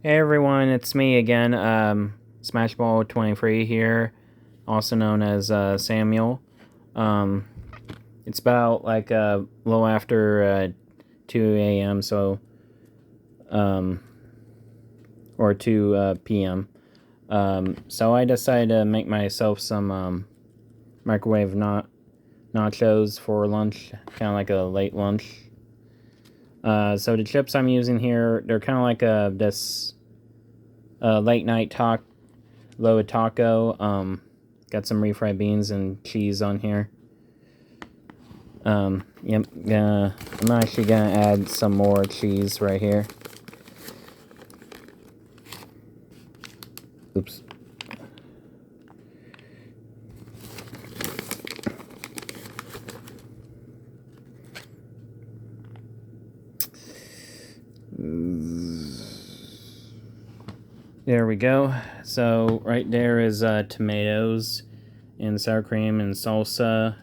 Hey everyone, it's me again, Smashball23 here, also known as Samuel. Um, it's about like a little after 2 a.m. Um, or 2 p.m. So I decided to make myself some microwave nachos for lunch, kind of like a late lunch. So the chips I'm using here, they're kind of like this late night loaded taco. Got some refried beans and cheese on here. Yep. I'm actually gonna add some more cheese right here. Oops. There we go. So right there is tomatoes and sour cream and salsa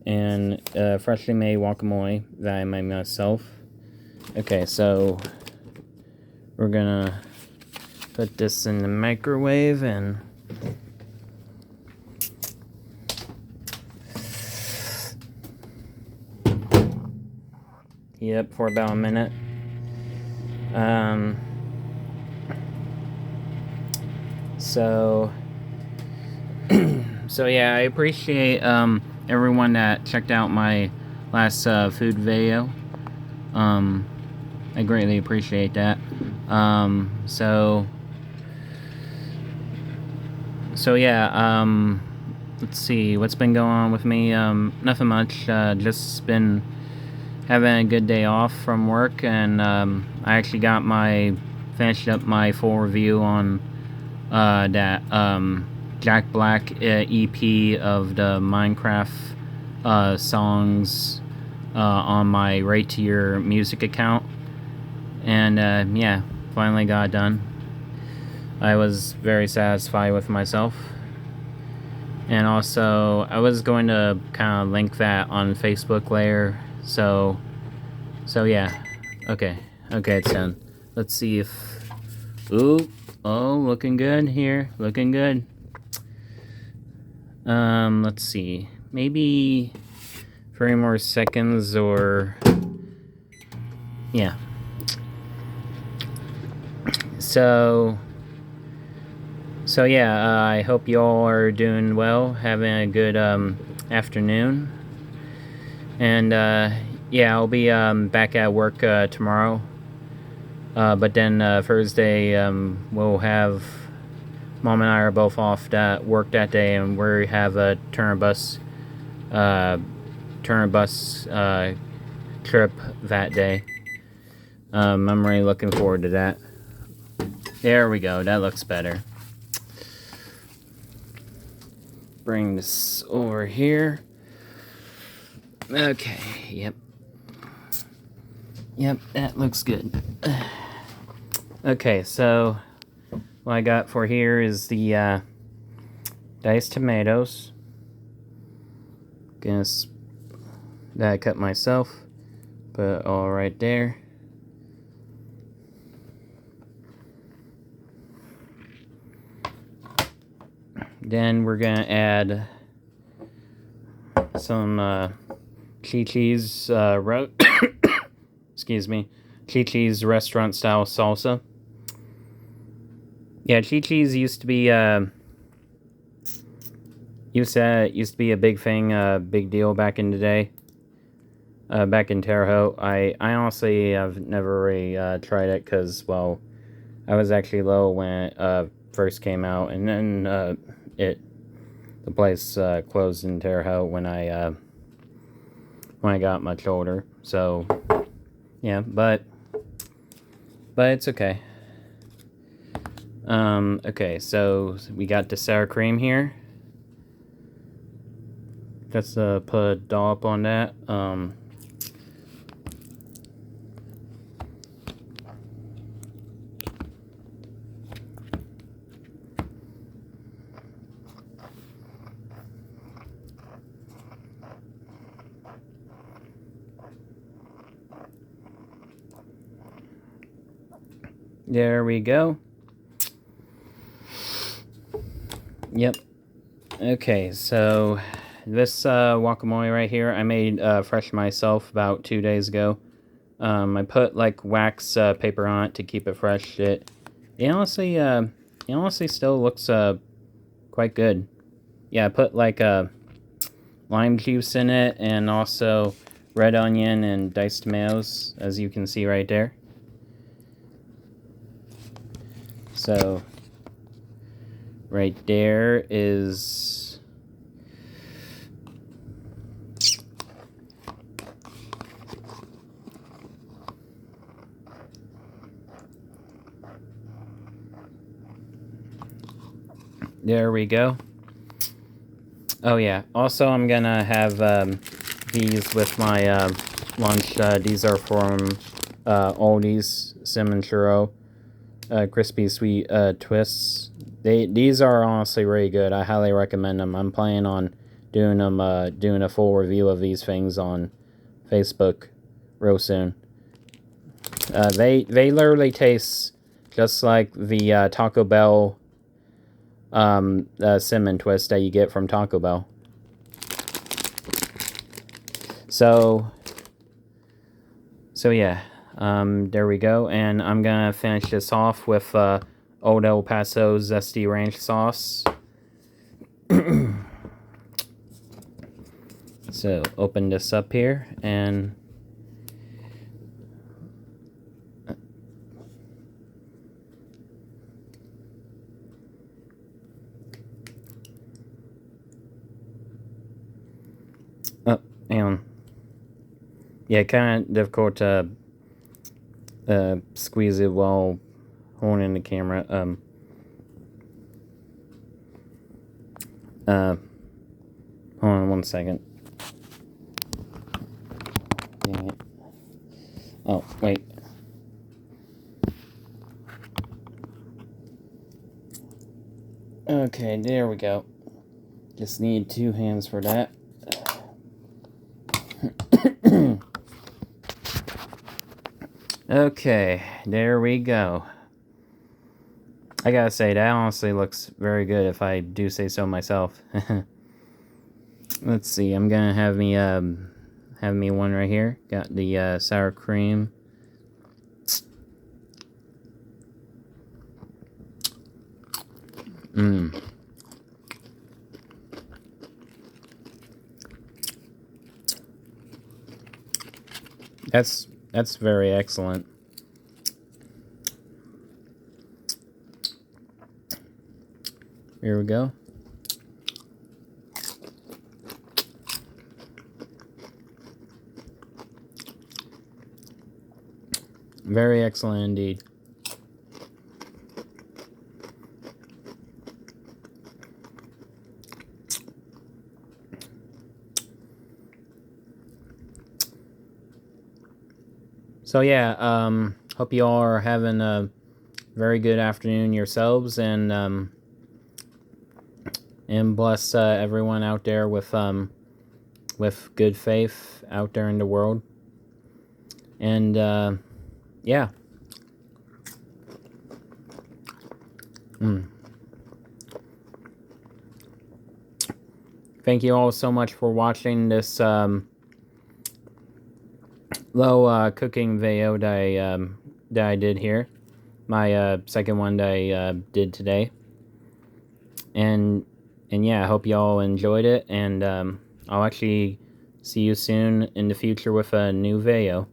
and freshly made guacamole that I made myself. Okay, so we're gonna put this in the microwave and yep, for about a minute. So so yeah, I appreciate everyone that checked out my last food video. I greatly appreciate that. So yeah, let's see what's been going on with me. Nothing much. Just been having a good day off from work, and I actually finished up my full review on that Jack Black EP of the Minecraft songs on my Rate to Your Music account, and yeah, finally got it done. I was very satisfied with myself. And also, I was going to kind of link that on Facebook later. So yeah. Okay, it's done. Let's see if... Ooh, oh, looking good here. Looking good. Let's see. Maybe 3 more seconds or... Yeah. So yeah, I hope you all are doing well, having a good afternoon. And yeah, I'll be back at work tomorrow. But then Thursday, we'll have... Mom and I are both off work that day, and we have a turn bus trip that day. I'm really looking forward to that. There we go. That looks better. Bring this over here. Okay. Yep, that looks good. Okay, so what I got for here is the diced tomatoes. That I cut myself. Put it all right there. Then we're gonna add some Chi-Chi's excuse me, Chi-Chi's restaurant style salsa. Yeah, Chi-Chi's used to be a big thing, big deal back in the day. Back in Terre Haute, I honestly have never really tried it because, well, I was actually low when it first came out, and then the place closed in Terre Haute when I got much older. So yeah, but it's okay. Okay, so we got the sour cream here. Let's put a dollop on that. There we go. Yep. Okay, so this guacamole right here, I made fresh myself about 2 days ago. I put like wax paper on it to keep it fresh. It honestly still looks quite good. Yeah, I put like lime juice in it and also red onion and diced tomatoes, as you can see right there. So right there is there we go. Oh yeah, also I'm gonna have these with my lunch. These are from Aldi's Cinnamon Churro crispy sweet twists. These are honestly really good. I highly recommend them. I'm planning on doing a full review of these things on Facebook real soon. They literally taste just like the Taco Bell cinnamon twist that you get from Taco Bell. So yeah, there we go, and I'm gonna finish this off with Old El Paso Zesty Ranch Sauce. So open this up here, and and yeah, kind of difficult to squeeze it while holding the camera. Hold on 1 second. Dang it. Oh, wait. Okay, there we go. Just need 2 hands for that. Okay, there we go. I gotta say, that honestly looks very good if I do say so myself. Let's see, I'm gonna have me one right here. Got the sour cream. Mmm. That's very excellent. Here we go. Very excellent indeed. So yeah, hope you all are having a very good afternoon yourselves, and bless everyone out there with good faith out there in the world. And yeah. Thank you all so much for watching this low cooking video that I did here. My second one that I did today. And yeah, I hope y'all enjoyed it, and I'll actually see you soon in the future with a new video.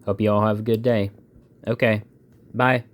Hope you all have a good day. Okay, bye.